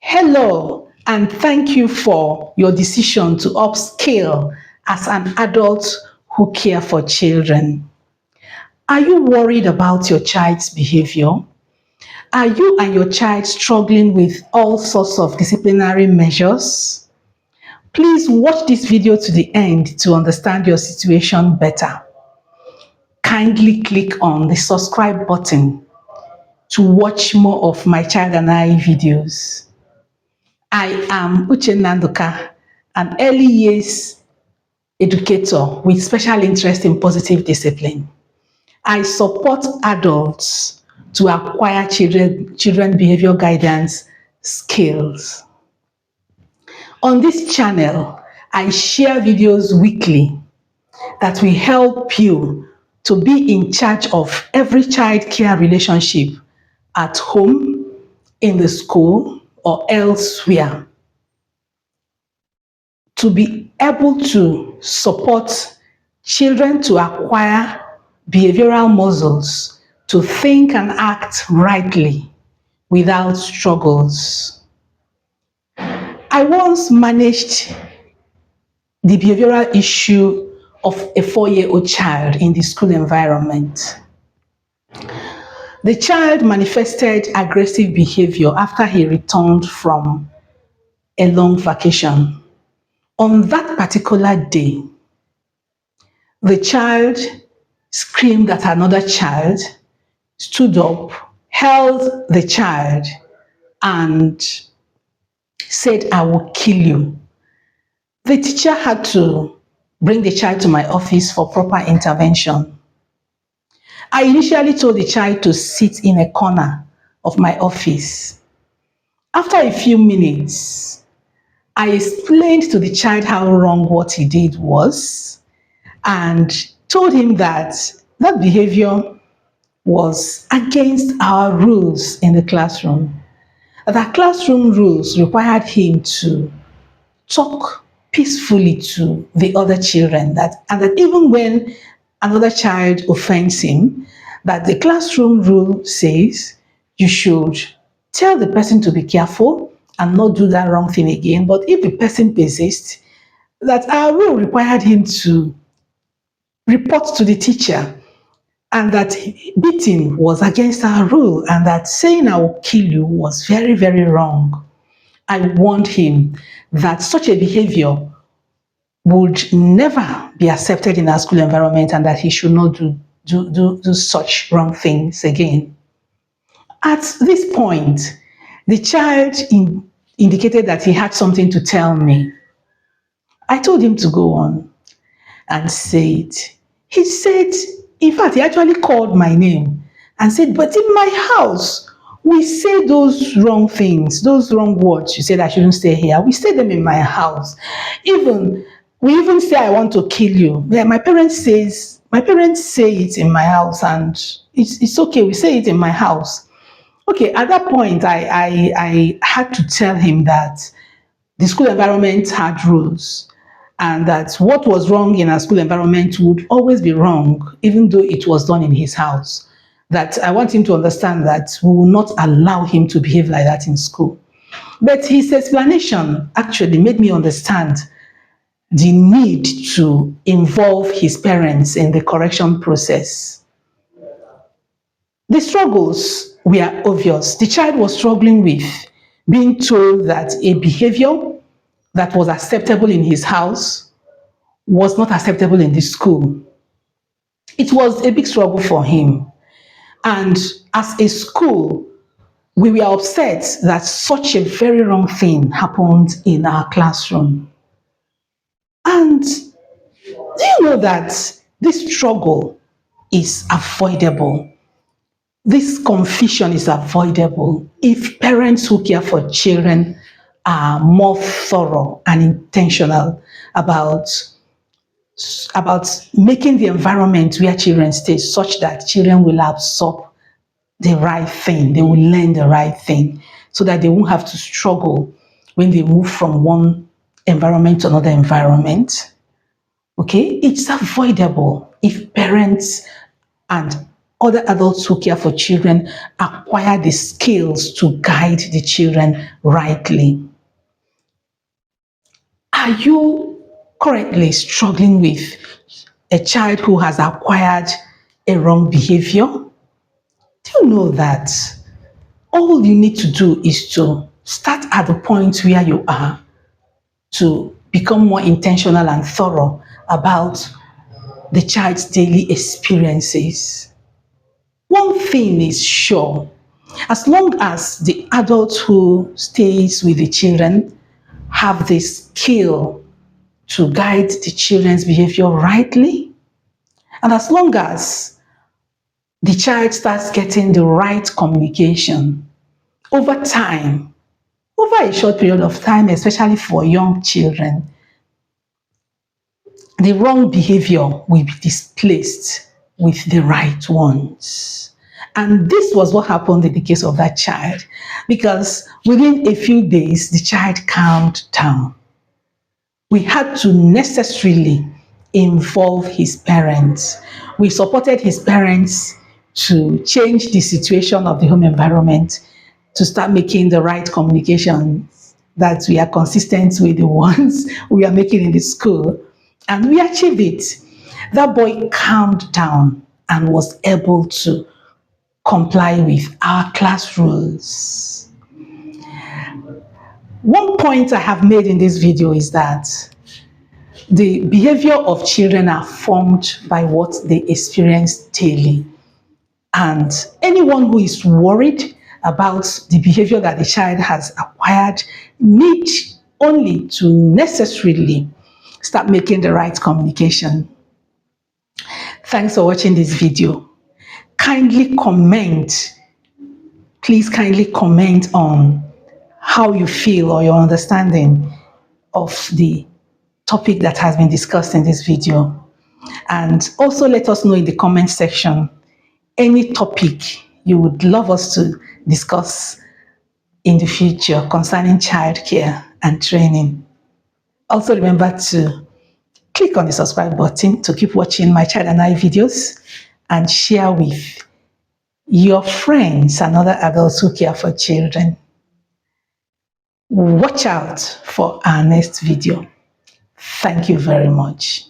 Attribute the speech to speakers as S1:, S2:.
S1: Hello, and thank you for your decision to upscale as an adult who care for children. Are you worried about your child's behavior? Are you and your child struggling with all sorts of disciplinary measures? Please watch this video to the end to understand your situation better. Kindly click on the subscribe button to watch more of my child and I videos. I am Uche Nanduka, an early years educator with special interest in positive discipline. I support adults to acquire children behavior guidance skills. On this channel, I share videos weekly that will help you to be in charge of every child care relationship at home, in the school, or elsewhere, to be able to support children to acquire behavioral muscles to think and act rightly without struggles. I once managed the behavioral issue of a 4-year-old child in the school environment. The child manifested aggressive behavior after he returned from a long vacation. On that particular day, the child screamed at another child, stood up, held the child, and said, "I will kill you." The teacher had to bring the child to my office for proper intervention. I initially told the child to sit in a corner of my office. After a few minutes, I explained to the child how wrong what he did was and told him that that behavior was against our rules in the classroom. That classroom rules required him to talk peacefully to the other children, and that even when another child offends him, that the classroom rule says you should tell the person to be careful and not do that wrong thing again. But if the person persists, that our rule required him to report to the teacher, and that beating was against our rule, and that saying "I will kill you" was very, very wrong. I warned him that such a behavior would never be accepted in our school environment and that he should not do such wrong things again. At this point, the child indicated that he had something to tell me. I told him to go on and say it. He said, in fact, he actually called my name and said, "But in my house, we say those wrong things, those wrong words you said I shouldn't stay here. We say them in my house. We even say I want to kill you. Yeah, my parents say it in my house, and it's okay. We say it in my house." Okay, at that point, I had to tell him that the school environment had rules, and that what was wrong in our school environment would always be wrong, even though it was done in his house. That I want him to understand that we will not allow him to behave like that in school. But his explanation actually made me understand the need to involve his parents in the correction process. The struggles were obvious. The child was struggling with being told that a behavior that was acceptable in his house was not acceptable in the school. It was a big struggle for him. And as a school, we were upset that such a very wrong thing happened in our classroom. And do you know that this struggle is avoidable? This confusion is avoidable if parents who care for children are more thorough and intentional about making the environment where children stay such that children will absorb the right thing, they will learn the right thing, so that they won't have to struggle when they move from one environment to another environment. Okay, it's avoidable if parents and other adults who care for children acquire the skills to guide the children rightly. Are you currently struggling with a child who has acquired a wrong behavior? Do you know that all you need to do is to start at the point where you are to become more intentional and thorough about the child's daily experiences? One thing is sure, as long as the adult who stays with the children have the skill to guide the children's behavior rightly, and as long as the child starts getting the right communication over time, over a short period of time, especially for young children, the wrong behavior will be displaced with the right ones. And this was what happened in the case of that child, because within a few days, the child calmed down. We had to necessarily involve his parents. We supported his parents to change the situation of the home environment, to start making the right communications that we are consistent with the ones we are making in the school. And we achieved it. That boy calmed down and was able to comply with our class rules. One point I have made in this video is that the behavior of children are formed by what they experience daily. And anyone who is worried about the behavior that the child has acquired needs only to necessarily start making the right communication. Thanks for watching this video. Kindly comment, please kindly comment on how you feel or your understanding of the topic that has been discussed in this video. And also let us know in the comment section any topic you would love us to discuss in the future concerning childcare and training. Also remember to click on the subscribe button to keep watching my Child and I videos, and share with your friends and other adults who care for children. Watch out for our next video. Thank you very much.